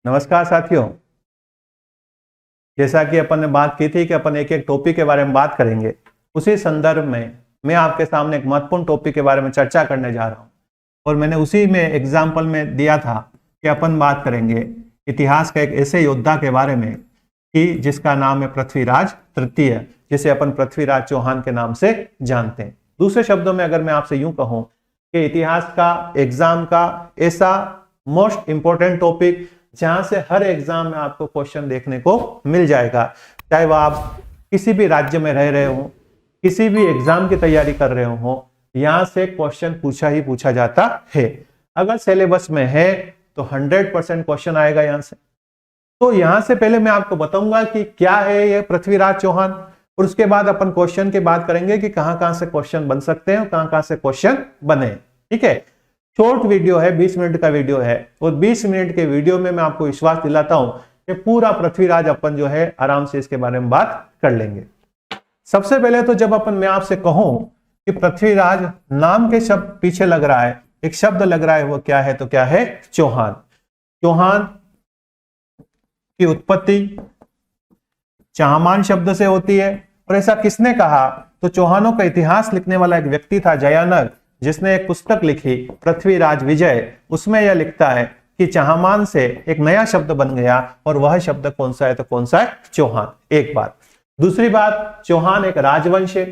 नमस्कार साथियों। जैसा कि अपन ने बात की थी कि अपन एक एक टॉपिक के बारे में बात करेंगे, उसी संदर्भ में मैं आपके सामने एक महत्वपूर्ण टॉपिक के बारे में चर्चा करने जा रहा हूं। और मैंने उसी में एग्जाम्पल में दिया था कि अपन बात करेंगे इतिहास का एक ऐसे योद्धा के बारे में कि जिसका नाम है पृथ्वीराज तृतीय, जिसे अपन पृथ्वीराज चौहान के नाम से जानते हैं। दूसरे शब्दों में अगर मैं आपसे यूं कहूं कि इतिहास का एग्जाम का ऐसा मोस्ट इंपॉर्टेंट टॉपिक जहां से हर एग्जाम में आपको क्वेश्चन देखने को मिल जाएगा, चाहे वह आप किसी भी राज्य में रह रहे हो, किसी भी एग्जाम की तैयारी कर रहे हो, यहां से क्वेश्चन पूछा ही पूछा जाता है। अगर सिलेबस में है तो 100% क्वेश्चन आएगा यहां से। तो यहां से पहले मैं आपको बताऊंगा कि क्या है ये पृथ्वीराज चौहान, और उसके बाद अपन क्वेश्चन की बात करेंगे कि कहां से क्वेश्चन बन सकते हैं और कहां से क्वेश्चन बने। ठीक है, शॉर्ट वीडियो है, 20 मिनट का वीडियो है, और 20 मिनट के वीडियो में मैं आपको विश्वास दिलाता हूं कि पूरा पृथ्वीराज अपन जो है आराम से इसके बारे में बात कर लेंगे। सबसे पहले तो जब मैं आपसे कहूं कि पृथ्वीराज नाम के शब्द पीछे लग रहा है, एक शब्द लग रहा है, वो क्या है? तो क्या है? चौहान। चौहान की उत्पत्ति चाहमान शब्द से होती है। और ऐसा किसने कहा? तो चौहानों का इतिहास लिखने वाला एक व्यक्ति था जयानक, जिसने एक पुस्तक लिखी पृथ्वीराज विजय। उसमें यह लिखता है कि चाहमान से एक नया शब्द बन गया, और वह शब्द कौन सा है? तो कौन सा है? चौहान। एक बात। दूसरी बात, चौहान एक राजवंश है।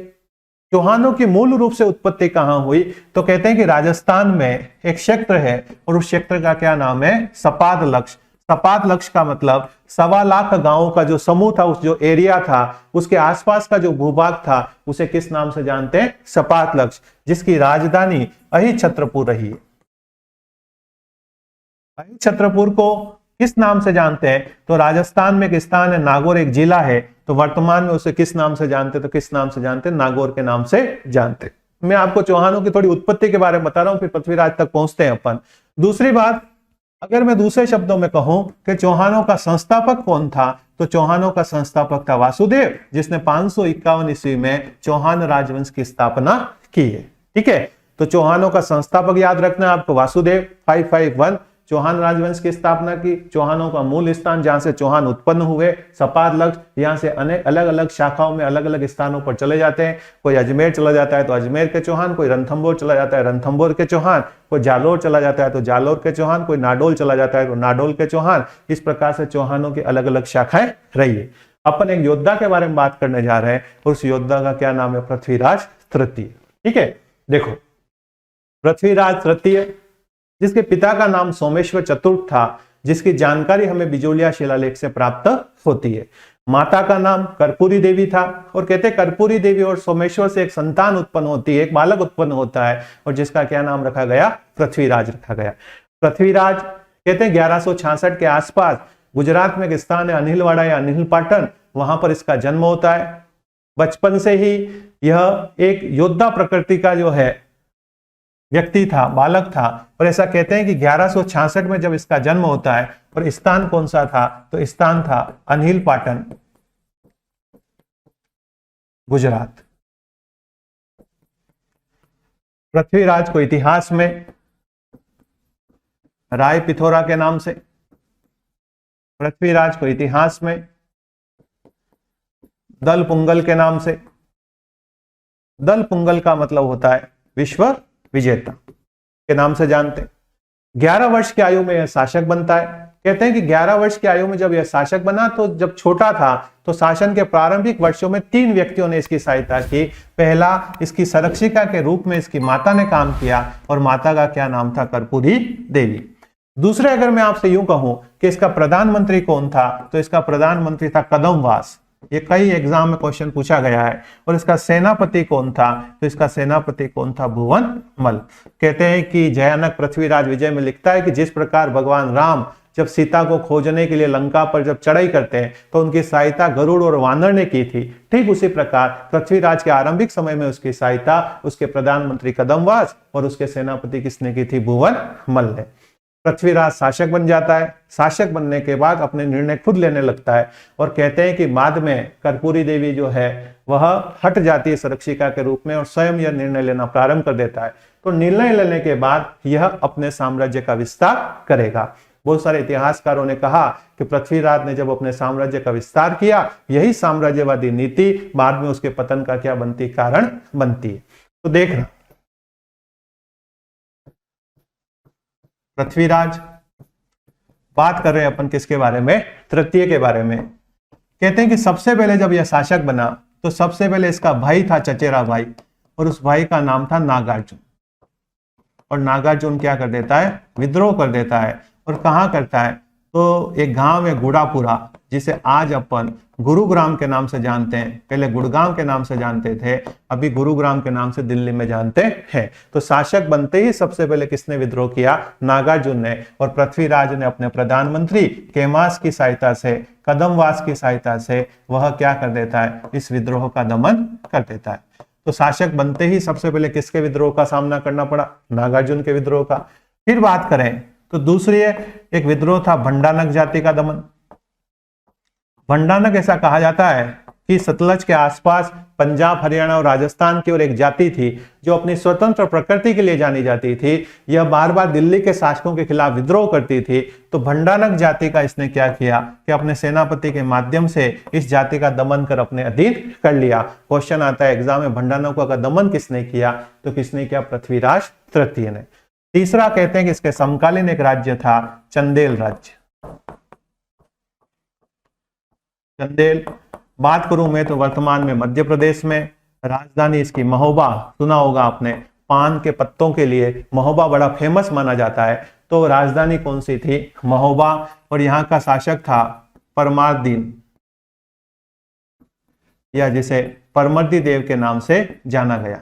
चौहानों की मूल रूप से उत्पत्ति कहां हुई? तो कहते हैं कि राजस्थान में एक क्षेत्र है, और उस क्षेत्र का क्या नाम है? सपाद लक्ष्य। सपाद लक्ष्य का मतलब 1.25 लाख गांवों का जो समूह था, उस जो एरिया था, उसके आसपास का जो भूभाग था, उसे किस नाम से जानते हैं? सपाद लक्ष्य, जिसकी राजधानी अहिछत्रपुर रही है। अहिछत्रपुर को किस नाम से जानते हैं? तो राजस्थान में एक स्थान है, नागौर एक जिला है, तो वर्तमान में उसे किस नाम से जानते? तो किस नाम से जानते? नागौर के नाम से जानते। मैं आपको चौहानों की थोड़ी उत्पत्ति के बारे में बता रहा हूं, फिर पृथ्वीराज तक पहुंचते हैं अपन। दूसरी बात, अगर मैं दूसरे शब्दों में कहूं कि चौहानों का संस्थापक कौन था, तो चौहानों का संस्थापक था वासुदेव, जिसने 551 ईस्वी में चौहान राजवंश की स्थापना की है। ठीक है, तो चौहानों का संस्थापक याद रखना है आपको, वासुदेव। 551 चौहान राजवंश की स्थापना की। चौहानों का मूल स्थान जहां से चौहान उत्पन्न हुए, सपाद लक्ष्य। यहां से अनेक अलग अलग शाखाओं में अलग अलग स्थानों पर चले जाते हैं। कोई अजमेर चला जाता है तो अजमेर के चौहान, कोई रणथंभौर चला जाता है रणथंभौर के चौहान, कोई जालोर चला जाता है तो जालोर के चौहान, कोई नाडोल चला जाता है तो नाडोल के चौहान। इस प्रकार से चौहानों की अलग अलग शाखाएं रही है। अपन एक योद्धा के बारे में बात करने जा रहे हैं, और उस योद्धा का क्या नाम है? पृथ्वीराज तृतीय। ठीक है, देखो, पृथ्वीराज तृतीय, जिसके पिता का नाम सोमेश्वर चतुर्थ था, जिसकी जानकारी हमें बिजोलिया शिलालेख से प्राप्त होती है। माता का नाम कर्पूरी देवी था, और कहते हैं कर्पूरी देवी और सोमेश्वर से एक संतान उत्पन्न होती है, एक बालक उत्पन्न होता है, और जिसका क्या नाम रखा गया? पृथ्वीराज रखा गया। पृथ्वीराज कहते हैं 1166 के आसपास गुजरात में एक स्थान है अनिलवाड़ा या अनिल पाटन, वहां पर इसका जन्म होता है। बचपन से ही यह एक योद्धा प्रकृति का जो है व्यक्ति था, बालक था। और ऐसा कहते हैं कि 1166 में जब इसका जन्म होता है, और स्थान कौन सा था? तो स्थान था अनिल पाटन, गुजरात। पृथ्वीराज को इतिहास में राय पिथौरा के नाम से, पृथ्वीराज को इतिहास में दल पुंगल के नाम से, दल पुंगल का मतलब होता है विश्व विजेता के नाम से जानते हैं। 11 वर्ष की आयु में यह शासक बनता है। कहते हैं कि 11 वर्ष की आयु में जब यह शासक बना, तो जब छोटा था तो शासन के प्रारंभिक वर्षों में 3 व्यक्तियों ने इसकी सहायता की। पहला, इसकी संरक्षिका के रूप में इसकी माता ने काम किया, और माता का क्या नाम था? कर्पूरी देवी। दूसरे, अगर मैं आपसे यूं कहूं कि इसका प्रधानमंत्री कौन था, तो इसका प्रधानमंत्री था कदमवास। ये कई एग्जाम में क्वेश्चन पूछा गया है। और इसका सेनापति कौन था? तो इसका सेनापति कौन था? भुवनमल। कहते हैं कि जयानक पृथ्वीराज विजय में लिखता है कि जिस प्रकार भगवान राम जब सीता को खोजने के लिए लंका पर जब चढ़ाई करते हैं, तो उनकी सहायता गरुड़ और वानर ने की थी, ठीक उसी प्रकार पृथ्वीराज के आरंभिक समय में उसकी सहायता उसके प्रधानमंत्री कदमवास और उसके सेनापति किसने की थी? भुवनमल ने। पृथ्वीराज शासक बन जाता है। शासक बनने के बाद अपने निर्णय खुद लेने लगता है, और कहते हैं कि बाद में कर्पूरी देवी जो है वह हट जाती है संरक्षिका के रूप में, और स्वयं यह निर्णय लेना प्रारंभ कर देता है। तो निर्णय लेने के बाद यह अपने साम्राज्य का विस्तार करेगा। बहुत सारे इतिहासकारों ने कहा कि पृथ्वीराज ने जब अपने साम्राज्य का विस्तार किया, यही साम्राज्यवादी नीति बाद में उसके पतन का क्या बनती, कारण बनती है। तो देखना, पृथ्वीराज, बात कर रहे हैं अपन किसके बारे में, तृतीय के बारे में। कहते हैं कि सबसे पहले जब यह शासक बना तो सबसे पहले इसका भाई था चचेरा भाई, और उस भाई का नाम था नागार्जुन। और नागार्जुन क्या कर देता है, विद्रोह कर देता है। और कहाँ करता है, तो एक गांव है गुड़ापुरा, जिसे आज अपन गुरुग्राम के नाम से जानते हैं, पहले गुड़गांव के नाम से जानते थे, अभी गुरुग्राम के नाम से दिल्ली में जानते हैं। तो शासक बनते ही सबसे पहले किसने विद्रोह किया, नागार्जुन ने। और पृथ्वीराज ने अपने प्रधानमंत्री केमास की सहायता से, कदमवास की सहायता से वह क्या कर देता है, इस विद्रोह का दमन कर देता है। तो शासक बनते ही सबसे पहले किसके विद्रोह का सामना करना पड़ा, नागार्जुन के विद्रोह का। फिर बात करें तो दूसरी एक विद्रोह था भंडानक जाति का दमन। भंडानक ऐसा कहा जाता है कि सतलज के आसपास पंजाब, हरियाणा और राजस्थान की और एक जाति थी जो अपनी स्वतंत्र प्रकृति के लिए जानी जाती थी। यह बार बार दिल्ली के शासकों के खिलाफ विद्रोह करती थी। तो भंडानक जाति का इसने क्या किया कि अपने सेनापति के माध्यम से इस जाति का दमन कर अपने अधीन कर लिया। क्वेश्चन आता है एग्जाम में, भंडानकों का दमन किसने किया, तो किसने किया, पृथ्वीराज तृतीय ने। तीसरा कहते हैं कि इसके समकालीन एक राज्य था चंदेल राज्य। चंदेल बात करूं मैं तो वर्तमान में मध्य प्रदेश में, राजधानी इसकी महोबा, सुना होगा आपने, पान के पत्तों के लिए महोबा बड़ा फेमस माना जाता है। तो राजधानी कौन सी थी, महोबा। और यहाँ का शासक था परमारदीन, या जिसे परमर्दी देव के नाम से जाना गया।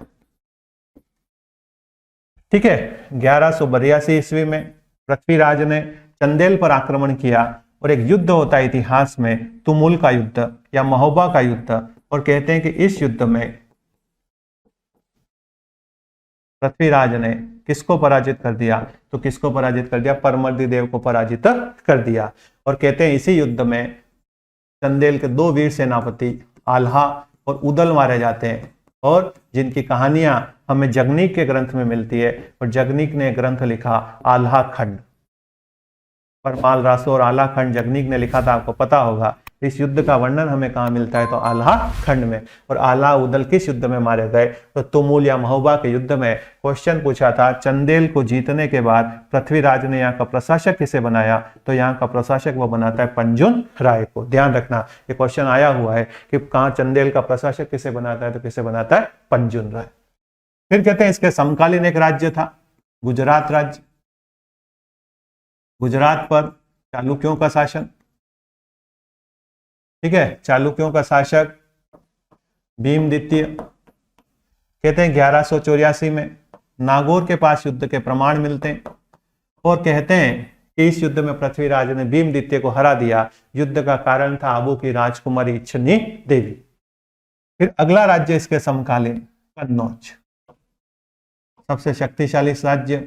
ठीक है, 1182 ईस्वी में पृथ्वीराज ने चंदेल पर आक्रमण किया और एक युद्ध होता है इतिहास में, तुमुल का युद्ध या महोबा का युद्ध। और कहते हैं कि इस युद्ध में पृथ्वीराज ने किसको पराजित कर दिया, तो किसको पराजित कर दिया, परमर्दी देव को पराजित कर दिया। और कहते हैं इसी युद्ध में चंदेल के दो वीर सेनापति आल्हा और उदल मारे जाते हैं, और जिनकी कहानियां हमें जगनीक के ग्रंथ में मिलती है। और जगनीक ने ग्रंथ लिखा आल्हा खंड, परमाल रासो और आल्हा खंड जगनीक ने लिखा था, आपको पता होगा। इस युद्ध का वर्णन हमें कहाँ मिलता है, तो आल्हा खंड में। और आल्हा उदल किस युद्ध में मारे गए, तो तुमुल या महोबा के युद्ध में। क्वेश्चन पूछा था चंदेल को जीतने के बाद पृथ्वीराज ने यहाँ का प्रशासक किसे बनाया, तो यहाँ का प्रशासक वो बनाता है पंजुन राय को। ध्यान रखना, ये क्वेश्चन आया हुआ है कि कहाँ चंदेल का प्रशासक किसे बनाता है, तो किसे बनाता है, पंजुन राय। फिर कहते हैं इसके समकालीन एक राज्य था गुजरात राज्य। गुजरात पर चालुक्यों का शासन, ठीक है, चालुक्यों का शासक भीम द्वितीय। कहते हैं 1184 में नागौर के पास युद्ध के प्रमाण मिलते हैं, और कहते हैं कि इस युद्ध में पृथ्वीराज ने भीम द्वितीय को हरा दिया। युद्ध का कारण था आबू की राजकुमारी इच्छनी देवी। फिर अगला राज्य इसके समकालीन कन्नौज, सबसे शक्तिशाली राज्य।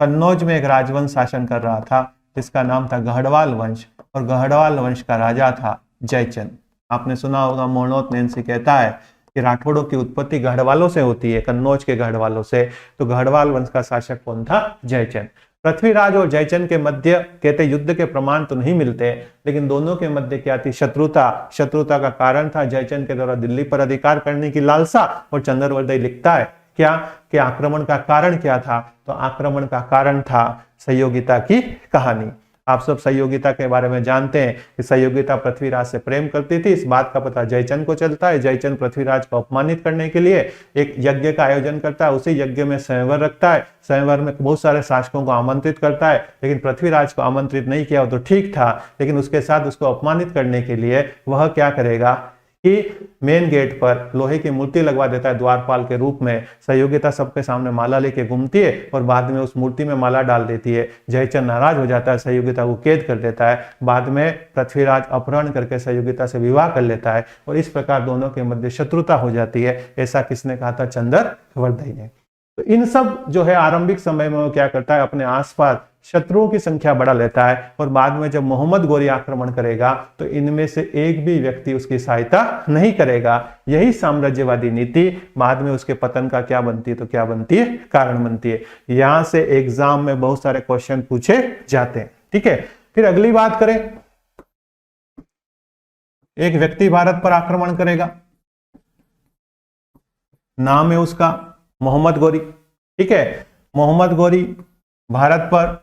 कन्नौज में एक राजवंश शासन कर रहा था जिसका नाम था गढ़वाल वंश, और गढ़वाल वंश का राजा था जयचंद। आपने सुना होगा मोहनोत नैन्सी कहता है कि राठौड़ों की उत्पत्ति गढ़वालों से होती है, कन्नौज के गढ़वालों से। तो गढ़वाल वंश का शासक कौन था, जयचंद। पृथ्वीराज और जयचंद के मध्य कहते युद्ध के प्रमाण तो नहीं मिलते, लेकिन दोनों के मध्य क्या थी, शत्रुता। शत्रुता का कारण था जयचंद के द्वारा दिल्ली पर अधिकार करने की लालसा। और चंद्रवर्धय लिखता है क्या कि आक्रमण का कारण क्या था, तो आक्रमण का कारण था सहयोगिता की कहानी। आप सब सहयोगिता के बारे में जानते हैं कि सहयोगिता पृथ्वीराज से प्रेम करती थी। इस बात का पता जयचंद को चलता है। जयचंद पृथ्वीराज को अपमानित करने के लिए एक यज्ञ का आयोजन करता है, उसी यज्ञ में स्वयंवर रखता है। स्वयंवर में बहुत सारे शासकों को आमंत्रित करता है, लेकिन पृथ्वीराज को आमंत्रित नहीं किया तो ठीक था, लेकिन उसके साथ उसको अपमानित करने के लिए वह क्या करेगा कि मेन गेट पर लोहे की मूर्ति लगवा देता है द्वारपाल के रूप में। सहयोगिता सबके सामने माला लेके घूमती है और बाद में उस मूर्ति में माला डाल देती है। जयचंद नाराज हो जाता है, सहयोगिता को कैद कर देता है। बाद में पृथ्वीराज अपहरण करके सहयोगिता से विवाह कर लेता है, और इस प्रकार दोनों के मध्य शत्रुता हो जाती है। ऐसा किसने कहा था, चंद्रवर्धय ने। तो इन सब जो है आरंभिक समय में वो क्या करता है, अपने आसपास शत्रुओं की संख्या बढ़ा लेता है, और बाद में जब मोहम्मद गोरी आक्रमण करेगा तो इनमें से एक भी व्यक्ति उसकी सहायता नहीं करेगा। यही साम्राज्यवादी नीति बाद में उसके पतन का क्या बनती है, तो क्या बनती है, कारण बनती है। यहां से एग्जाम में बहुत सारे क्वेश्चन पूछे जाते हैं। ठीक है। फिर अगली बात करें, एक व्यक्ति भारत पर आक्रमण करेगा, नाम है उसका मोहम्मद गोरी, ठीक है। मोहम्मद गोरी भारत पर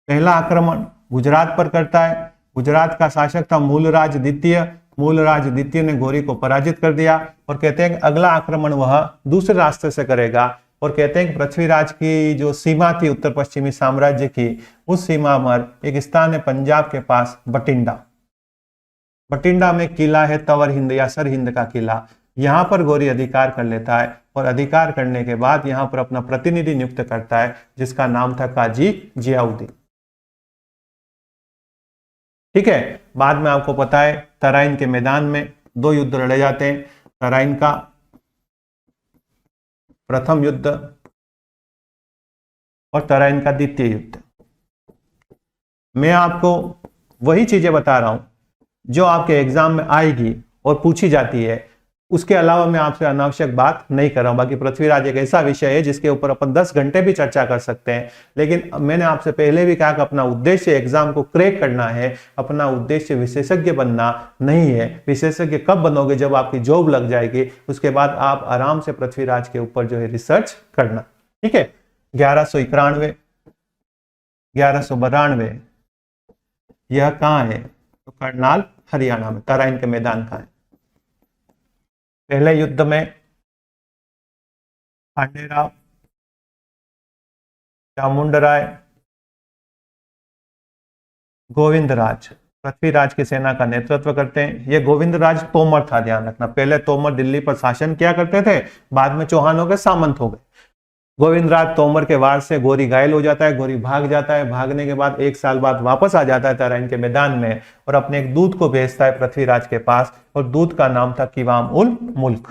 पहला आक्रमण गुजरात पर करता है। गुजरात का शासक था मूलराज द्वितीय। मूलराज द्वितीय ने गोरी को पराजित कर दिया और कहते हैं कि अगला आक्रमण वह दूसरे रास्ते से करेगा और कहते हैं कि पृथ्वीराज की जो सीमा थी उत्तर पश्चिमी साम्राज्य की, उस सीमा पर एक स्थान है पंजाब के पास बठिंडा। बठिंडा में किला है तवर हिंद या सर हिंद का किला। यहां पर गोरी अधिकार कर लेता है और अधिकार करने के बाद यहां पर अपना प्रतिनिधि नियुक्त करता है जिसका नाम था काजी जियाउद्दीन, ठीक है। बाद में आपको पता है तराइन के मैदान में 2 युद्ध लड़े जाते हैं, तराइन का प्रथम युद्ध और तराइन का द्वितीय युद्ध। मैं आपको वही चीजें बता रहा हूं जो आपके एग्जाम में आएगी और पूछी जाती है, उसके अलावा मैं आपसे अनावश्यक बात नहीं कर रहा हूं। बाकी पृथ्वीराज एक ऐसा विषय है जिसके ऊपर अपन 10 घंटे भी चर्चा कर सकते हैं, लेकिन मैंने आपसे पहले भी कहा कि अपना उद्देश्य एग्जाम को क्रैक करना है, अपना उद्देश्य विशेषज्ञ बनना नहीं है। विशेषज्ञ कब बनोगे? जब आपकी जॉब लग जाएगी, उसके बाद आप आराम से पृथ्वीराज के ऊपर जो है रिसर्च करना, ठीक है। 1191 1192 यह कहां है? तो करनाल हरियाणा में, तराइन के मैदान का है। पहले युद्ध में खांडेराव, चामुंडराय, गोविंदराज पृथ्वीराज की सेना का नेतृत्व करते हैं। ये गोविंदराज तोमर था, ध्यान रखना। पहले तोमर दिल्ली पर शासन किया करते थे, बाद में चौहानों के सामंत हो गए। गोविंदराज तोमर के वार से गोरी घायल हो जाता है, गोरी भाग जाता है। भागने के बाद 1 साल बाद वापस आ जाता है तराइन के मैदान में और अपने एक दूत को भेजता है पृथ्वीराज के पास, और दूत का नाम था किवाम उल मुल्क।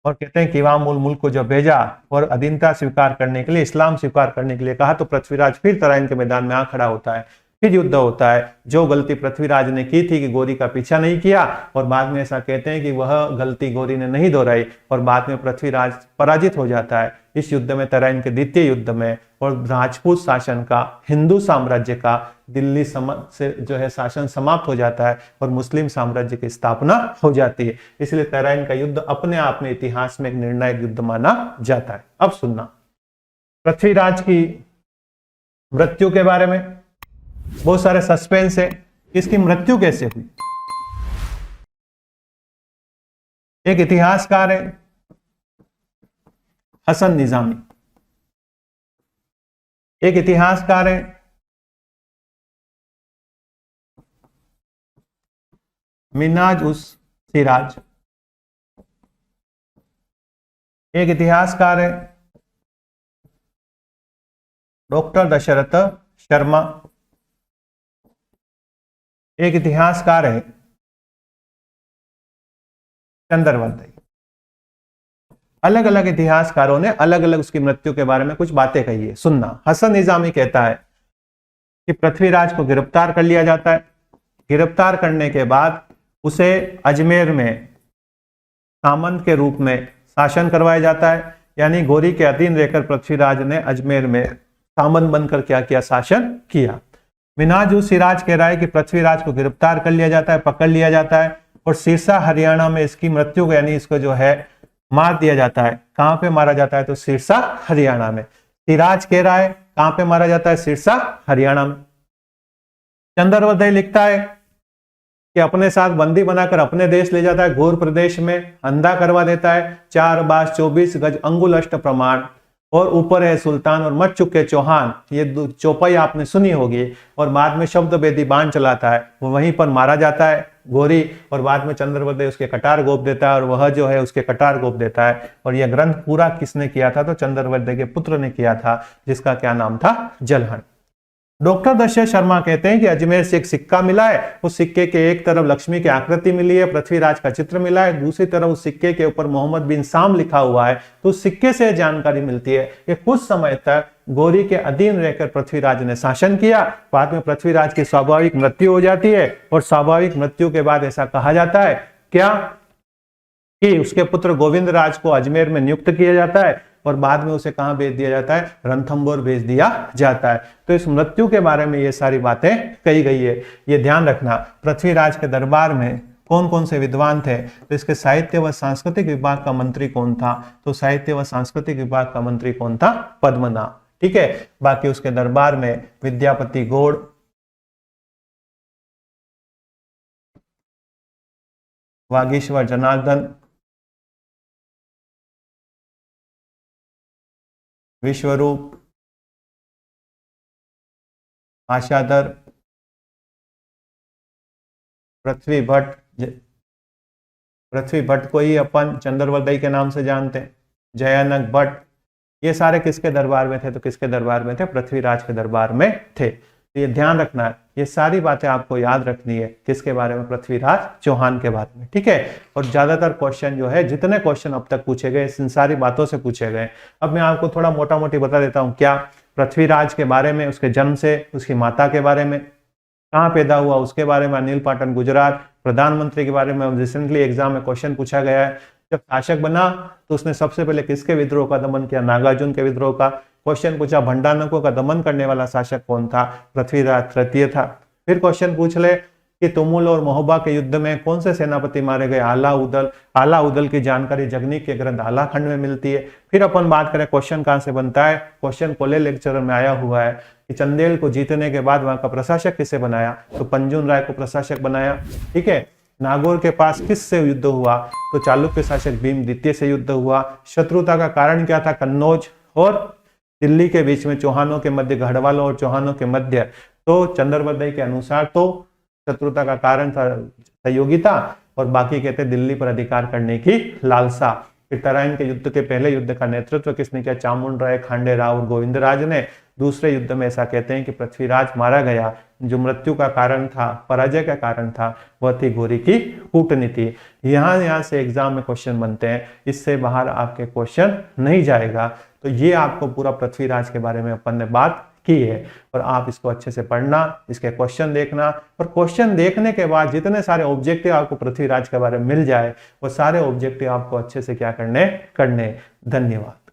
और कहते हैं किवाम उल मुल्क को जब भेजा और अधीनता स्वीकार करने के लिए, इस्लाम स्वीकार करने के लिए कहा, तो पृथ्वीराज फिर तराइन के मैदान में आ खड़ा होता है। फिर युद्ध होता है। जो गलती पृथ्वीराज ने की थी कि गोरी का पीछा नहीं किया, और बाद में ऐसा कहते हैं कि वह गलती गोरी ने नहीं दोहराई और बाद में पृथ्वीराज पराजित हो जाता है इस युद्ध में, तराइन के द्वितीय युद्ध में। और राजपूत शासन का, हिंदू साम्राज्य का दिल्ली से जो है शासन समाप्त हो जाता है और मुस्लिम साम्राज्य की स्थापना हो जाती है। इसलिए तराइन का युद्ध अपने आप में इतिहास में एक निर्णायक युद्ध माना जाता है। अब सुनना, पृथ्वीराज की मृत्यु के बारे में बहुत सारे सस्पेंस है। इसकी मृत्यु कैसे हुई? एक इतिहासकार है हसन निजामी, एक इतिहासकार है मिन्हाज उस सिराज, एक इतिहासकार है डॉक्टर दशरथ शर्मा, एक इतिहासकार है चंद्रवर्ती। अलग अलग इतिहासकारों ने अलग अलग उसकी मृत्यु के बारे में कुछ बातें कही है। सुनना, हसन निजामी कहता है कि पृथ्वीराज को गिरफ्तार कर लिया जाता है। गिरफ्तार करने के बाद उसे अजमेर में सामंत के रूप में शासन करवाया जाता है। यानी गोरी के अधीन रहकर पृथ्वीराज ने अजमेर में सामंत बनकर क्या किया? शासन किया। मिन्हाज उस सिराज कह रहा है कि पृथ्वीराज को गिरफ्तार कर लिया जाता है, पकड़ लिया जाता है और सिरसा हरियाणा में इसकी मृत्यु यानी इसको जो है मार दिया जाता है। कहां पे मारा जाता है? तो सिरसा हरियाणा में। सिराज कह रहा है कहां पे मारा जाता है? सिरसा हरियाणा में। चंद्रवर्ती लिखता है कि अपने साथ बंदी बनाकर अपने देश ले जाता है, घोर प्रदेश में अंधा करवा देता है। 4 बास 24 गज अंगुल अष्ट प्रमाण, और ऊपर है सुल्तान और मच चुके चौहान। ये चौपाई आपने सुनी होगी। और बाद में शब्द बेदी बाण चलाता है, वो वहीं पर मारा जाता है गोरी। और बाद में चंद्रवर्ती उसके कटार गोप देता है और वह जो है उसके कटार गोप देता है। और यह ग्रंथ पूरा किसने किया था? तो चंद्रवर्ती के पुत्र ने किया था, जिसका क्या नाम था? जलहन। डॉक्टर दशरथ शर्मा कहते हैं कि अजमेर से एक सिक्का मिला है। उस सिक्के के एक तरफ लक्ष्मी की आकृति मिली है, पृथ्वीराज का चित्र मिला है, दूसरी तरफ उस सिक्के के ऊपर मोहम्मद बिन साम लिखा हुआ है। तो उस सिक्के से जानकारी मिलती है कि कुछ समय तक गोरी के अधीन रहकर पृथ्वीराज ने शासन किया। बाद में पृथ्वीराज की स्वाभाविक मृत्यु हो जाती है और स्वाभाविक मृत्यु के बाद ऐसा कहा जाता है क्या कि उसके पुत्र गोविंदराज को अजमेर में नियुक्त किया जाता है। और बाद में उसे कहाँ भेज दिया जाता है, रणथंभौर भेज दिया जाता है। तो इस मृत्यु के बारे में ये सारी बातें कही गई है, ये ध्यान रखना। पृथ्वीराज के दरबार में कौन कौन से विद्वान थे, तो इसके साहित्य व सांस्कृतिक विभाग का मंत्री कौन था, तो साहित्य व सांस्कृतिक विभाग का मंत्री कौन था, पद्मनाभ। ठीक है, बाकी उसके दरबार में विद्यापति गौड़, वागीश्वर जनार्दन, विश्वरूप, आशाधर, पृथ्वी भट्ट को ही अपन चंद्रवदई के नाम से जानते हैं, जयानक भट्ट, ये सारे किसके दरबार में थे, तो किसके दरबार में थे, पृथ्वीराज के दरबार में थे। तो ये ध्यान रखना है, ये सारी बातें आपको याद रखनी है, किसके बारे में, पृथ्वीराज चौहान के बारे में। ठीक है, और ज्यादातर क्वेश्चन जो है, जितने क्वेश्चन अब तक पूछे गए इन सारी बातों से पूछे गए। अब मैं आपको थोड़ा मोटा मोटी बता देता हूँ, क्या पृथ्वीराज के बारे में, उसके जन्म से, उसकी माता के बारे में, कहाँ पैदा हुआ उसके बारे में, अनिल पाटन गुजरात, प्रधानमंत्री के बारे में रिसेंटली एग्जाम में क्वेश्चन पूछा गया है। जब शासक बना तो उसने सबसे पहले किसके विद्रोह का दमन किया, नागार्जुन के विद्रोह का। क्वेश्चन पूछा भंडारनाकों का दमन करने वाला शासक कौन था, पृथ्वीराज तृतीय था। फिर क्वेश्चन पूछ ले कि तुमुल और महोबा के युद्ध में कौन से सेनापति मारे गए, आला उदल की जानकारी जगनीक के ग्रंथ आला खंड में मिलती है। फिर अपन बात करें क्वेश्चन कहां से बनता है, क्वेश्चन कोले लेक्चर में आया हुआ है कि चंदेल को जीतने के बाद वहां का प्रशासक किसे बनाया, तो पंजुन राय को प्रशासक बनाया। ठीक है, नागौर के पास किससे युद्ध हुआ, तो चालुक्य शासक भीम द्वितीय से युद्ध हुआ। शत्रुता का कारण क्या था, कन्नौज और दिल्ली के बीच में, चौहानों के मध्य, गढ़वालों और चौहानों के मध्य। तो चंद्रवदई के अनुसार तो शत्रुता का कारण था सहयोगिता, और बाकी कहते दिल्ली पर अधिकार करने की लालसा। फिर तराइन के युद्ध के पहले युद्ध का नेतृत्व किसने किया, चामुंड राय, खांडे राव और गोविंदराज ने। दूसरे युद्ध में ऐसा कहते हैं कि पृथ्वीराज मारा गया। जो मृत्यु का कारण था, पराजय का कारण था, वह थी घोरी की कूटनीति। यहाँ से एग्जाम में क्वेश्चन बनते हैं, इससे बाहर आपके क्वेश्चन नहीं जाएगा। तो ये आपको पूरा पृथ्वीराज के बारे में अपन ने बात की है, और आप इसको अच्छे से पढ़ना, इसके क्वेश्चन देखना, और क्वेश्चन देखने के बाद जितने सारे ऑब्जेक्टिव आपको पृथ्वीराज के बारे में मिल जाए, वो सारे ऑब्जेक्टिव आपको अच्छे से क्या करने। धन्यवाद।